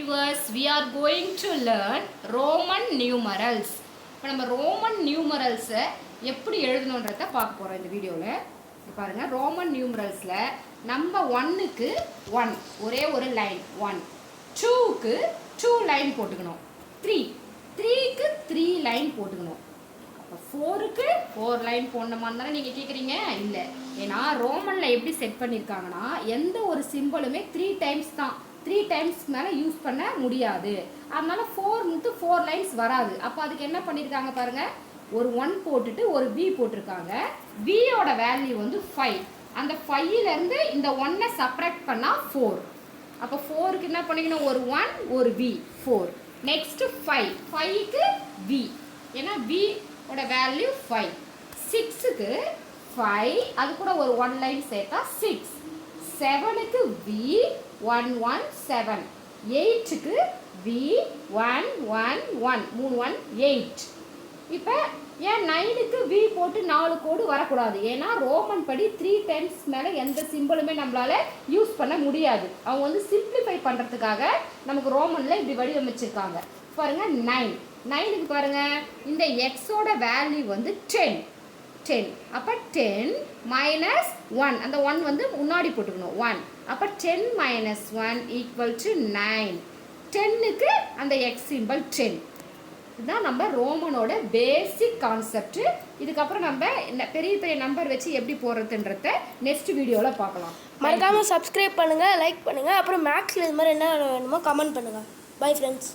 viewers, we are going to learn Roman numerals. இப்போ நம்ம Roman நியூமரல்ஸை எப்படி எழுதணுன்றத பார்க்க போகிறோம் இந்த வீடியோவில். பாருங்க, ரோமன் நியூமரல்ஸில் நம்பர் 1க்கு 1 ஒரே ஒரு லைன் 1, 2க்கு 2 லைன் போட்டுக்கணும், 3க்கு 3 லைன் போட்டுக்கணும். அப்போ 4க்கு 4 லைன் போடணுமான்னு தானே நீங்கள் கேட்குறீங்க? இல்லை, ஏன்னா ரோமனில் எப்படி செட் பண்ணியிருக்காங்கன்னா எந்த ஒரு சிம்பிளுமே 3 டைம்ஸ் தான், 3 டைம்ஸ் மேலே யூஸ் பண்ண முடியாது. அதனால 4 லைன்ஸ் வராது. அப்போ அதுக்கு என்ன பண்ணியிருக்காங்க பாருங்க, ஒரு 1 போட்டுட்டு ஒரு V போட்டிருக்காங்க. Vயோட வேல்யூ வந்து 5. அந்த 5லேருந்து இந்த 1ஐ சப்ராக்ட் பண்ணால் 4. அப்போ 4க்கு என்ன பண்ணிக்கணும், ஒரு 1 ஒரு V 4. நெக்ஸ்ட் 5க்கு V, ஏன்னா Vயோட வேல்யூ 5. 6க்கு 5, அது கூட ஒரு 1 லைன் சேர்த்தா 6. 7க்கு V 1 1 7. 8க்கு V 1 1 1 3 1 8. இப்போ ஏன் 9க்கு V போட்டு 4 கோடு வரக்கூடாது? ஏன்னா ரோமன் படி 3 டைம்ஸ் மேலே எந்த சிம்பிளுமே நம்மளால யூஸ் பண்ண முடியாது. அவங்க வந்து சிம்பிளிஃபை பண்ணுறதுக்காக நமக்கு ரோமனில் இப்படி வடிவமைச்சிருக்காங்க. பாருங்க 9க்கு பாருங்க, இந்த எக்ஸோட வேல்யூ வந்து 10. அப்போ 10 மைனஸ் 1, அந்த 1 வந்து முன்னாடி போட்டுக்கணும் 1. அப்போ 10 மைனஸ் 1 ஈக்குவல் டு 9. 10க்கு அந்த எக்ஸ் சிம்பிள் 10. இதுதான் நம்ம ரோமனோட பேசிக் கான்செப்ட். இதுக்கப்புறம் நம்ம பெரிய பெரிய நம்பர் வச்சு எப்படி போடுறதுன்றத நெக்ஸ்ட் வீடியோவில் பார்க்கலாம். மறக்காமல் சப்ஸ்கிரைப் பண்ணுங்கள், லைக் பண்ணுங்கள். அப்புறம் மேக்ஸில் இது மாதிரி என்ன வேணுமோ கமெண்ட் பண்ணுங்கள். Bye friends.